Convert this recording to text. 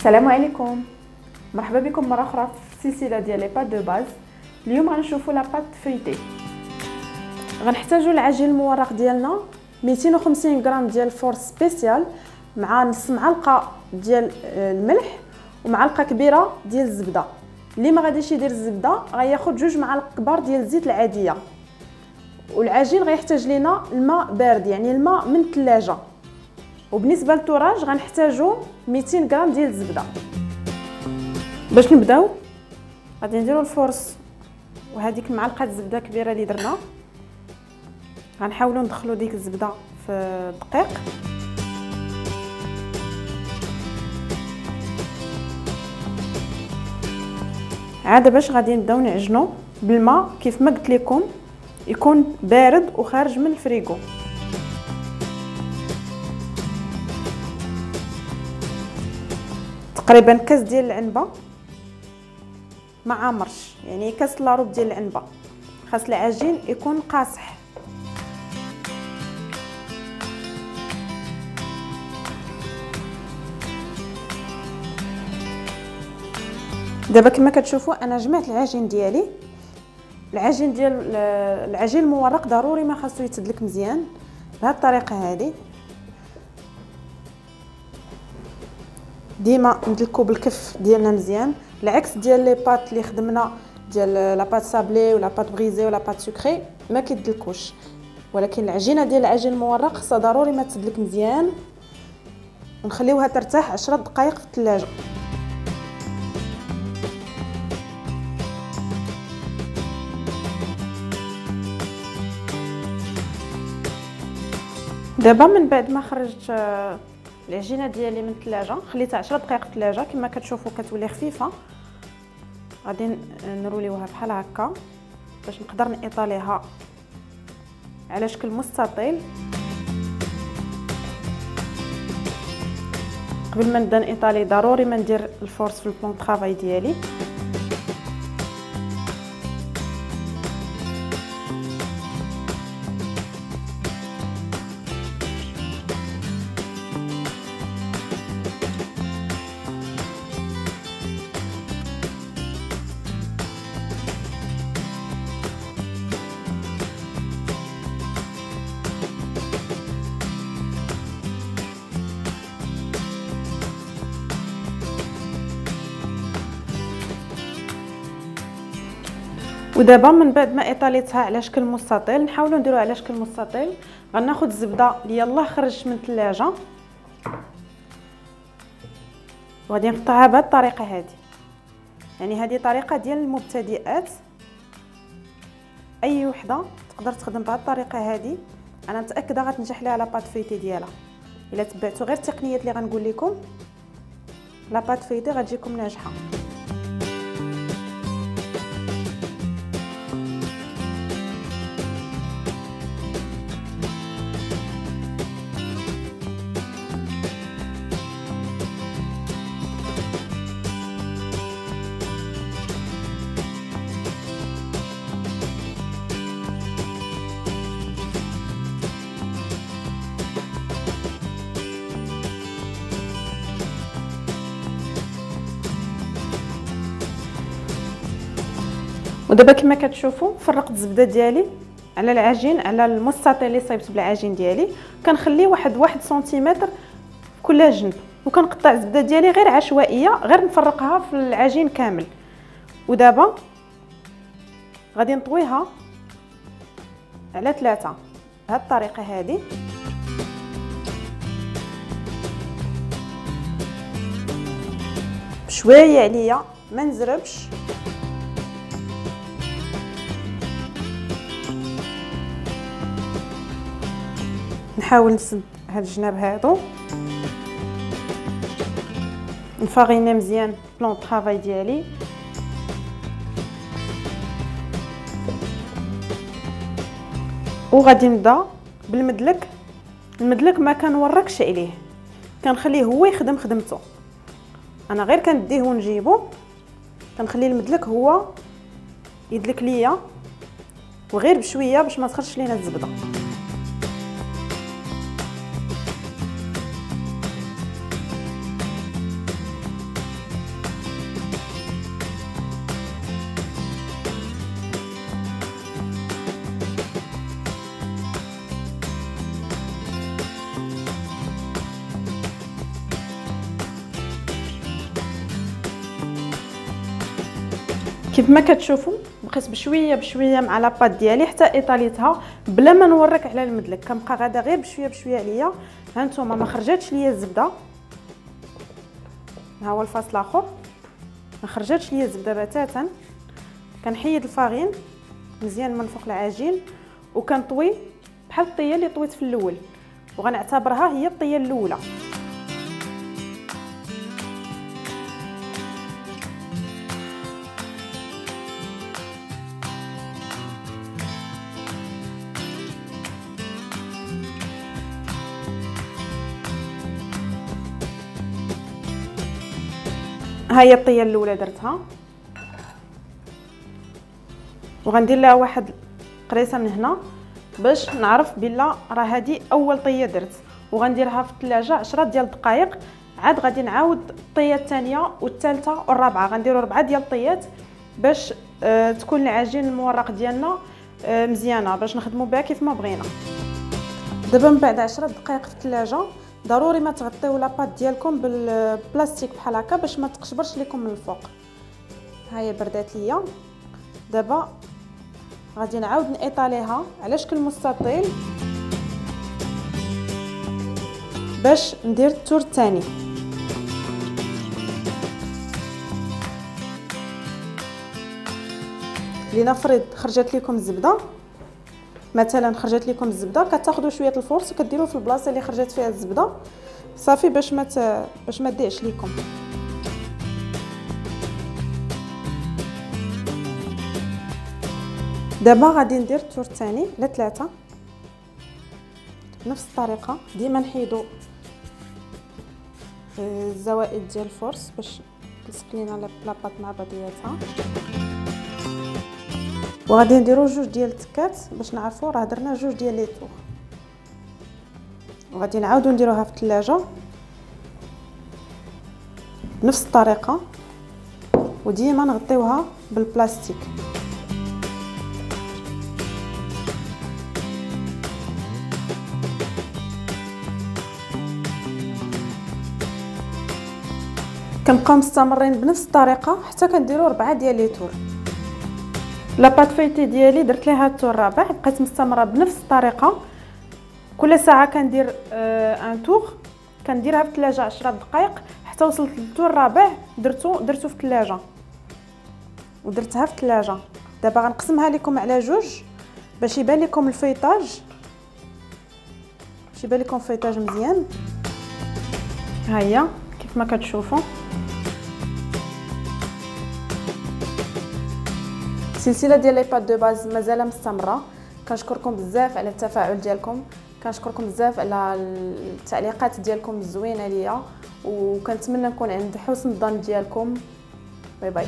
السلام عليكم، مرحبا بكم مره اخرى في السلسله ديال لي بات دو باز. اليوم غنشوفوا لا بات فيتي. غنحتاجوا العجين المورق ديالنا 250 غرام ديال الفور سبيسيال مع نص معلقه ديال الملح ومعلقه كبيره ديال الزبده. اللي ما غاديش يدير الزبده غياخذ 2 معالق كبار ديال الزيت العاديه. والعجين غيحتاج لينا الماء بارد، يعني الماء من الثلاجه. وبالنسبه للتوراج غنحتاجوا 200 غرام ديال الزبده. باش نبداو غادي نديروا الفرص وهذيك المعلقه الزبده كبيره اللي درنا، غنحاولوا ندخلوا ديك الزبده في الدقيق. عاد باش غادي نبداو نعجنوا بالماء كيف ما قلت لكم، يكون بارد وخارج من الفريغو. تقريبا كاس ديال العنبه ما عامرش، يعني كاس لاروب ديال العنبه. خاص العجين يكون قاصح. دابا كما كتشوفوا انا جمعت العجين ديالي. العجين ديال العجين المورق ضروري ما خاصو يتدلك مزيان بهذه الطريقه هذه. ديما ندلكو بالكف ديالنا مزيان، العكس ديال لي بات اللي خدمنا ديال لا بات سابلي ولا بات بريزي ولا بات سكري ما كيدلكوش. ولكن العجينه ديال العجين المورق خصها ضروري ما تدلك مزيان، ونخليوها ترتاح 10 دقائق في الثلاجه. دابا من بعد ما خرجت العجينه ديالي من الثلاجه، خليتها 10 دقائق في الثلاجه. كما كتشوفوا كتولي خفيفه. غادي نروليوها بحال هكا باش نقدر نيطاليها على شكل مستطيل. قبل ما نبدا نيطالي ضروري ما ندير الفورس في البلون طرافاي ديالي. ودابا من بعد ما ايطاليتها على شكل مستطيل، نحاولوا نديروها على شكل مستطيل. غناخذ الزبده اللي يلاه خرجت من الثلاجه وغادي نقطعها بهذه الطريقه هذه. يعني هذه طريقه ديال المبتدئات، اي وحده تقدر تخدم بهذه الطريقه هذه. انا متاكده غتنجح لها لا بات فيتي ديالها. الا تبعتوا غير التقنيات اللي غنقول لكم، لا بات فيتي غتجيكم ناجحه. ودابا كما كتشوفوا فرقت الزبده ديالي على العجين، على المستطيل اللي صايبت بالعجين ديالي. كنخلي واحد سنتيمتر كل جنب، وكنقطع الزبده ديالي غير عشوائيه، غير نفرقها في العجين كامل. ودابا غادي نطويها على 3 بهذه الطريقه هذه. بشويه عليا ما نزربش. نحاول نسد هاد الجناب هادو، نفاغينا مزيان بلون طرافاي ديالي. وغادي نبدا بالمدلك. المدلك ما كنوركش عليه، كنخليه هو يخدم خدمته. انا غير كنديه ونجيبو، كنخلي المدلك هو يدلك ليا، وغير بشويه باش ما تخرجش لينا الزبده. كيف ما كتشوفوا بقيت بشويه بشويه مع لاباط ديالي حتى ايطاليتها بلا ما نوريك على المدلك، كنبقى غادا غير بشويه بشويه عليا. ها نتوما ما خرجاتش ليا الزبده، ها هو الفاصل الاخر ما خرجاتش ليا الزبده بتاتا. كنحيد الفارين مزيان من فوق العجين وكنطوي بحال الطيه اللي طويت في الاول، وغنعتبرها هي الطيه الاولى. ها هي الطيه الاولى درتها، وغندير لها واحد قريصه من هنا باش نعرف بلا راه هذه اول طيه درت، وغنديرها في الثلاجه 10 ديال الدقائق. عاد غادي نعاود الطيه الثانيه والثالثه والرابعه، غنديروا 4 ديال الطيات باش تكون العجين المورق ديالنا مزيانه باش نخدموا بها كيف ما بغينا. دابا من بعد 10 دقائق في الثلاجه ضروري ما تغطيو لاباط ديالكم بالبلاستيك بحال هكا باش ما تقشبرش لكم من الفوق. ها هي بردات ليا، دابا غادي نعاود نيطاليها على شكل مستطيل باش ندير التور الثاني. لنفرض خرجت لكم الزبده، مثلا خرجت لكم الزبده كتاخذوا شويه الفرص وكديروه في البلاصه اللي خرجت فيها الزبده صافي باش ما تضيعش لكم. دابا غادي ندير التور الثاني على 3 بنفس الطريقه. ديما نحيدوا الزوائد ديال الفرص باش تلصق لينا لاباط مع بعضياتها. وغادي نديروا 2 ديال التكات باش نعرفوا راه درنا 2 ديال لي طور، وغادي نعاودوا نديروها في الثلاجه بنفس الطريقه، وديما نغطيوها بالبلاستيك. كنبقاو مستمرين بنفس الطريقه حتى كنديروا 4 ديال لي طور. لاباط فايتي ديالي درت ليها التور الرابع، بقيت مستمره بنفس الطريقه. كل ساعه كندير ان طور، كنديرها في الثلاجه 10 دقائق حتى وصلت للتور الرابع درتو في الثلاجه ودرتها في الثلاجه. دابا غنقسمها لكم على 2 باش يبان لكم الفيطاج، باش يبان لكم الفيطاج مزيان. ها هي كيف ما كتشوفوا السلسله ديال لي بات دو باز مازال مستمره. كنشكركم بزاف على التفاعل ديالكم، كنشكركم بزاف على التعليقات ديالكم الزوينه ليا، وكنتمنى نكون عند حسن الظن ديالكم. باي باي.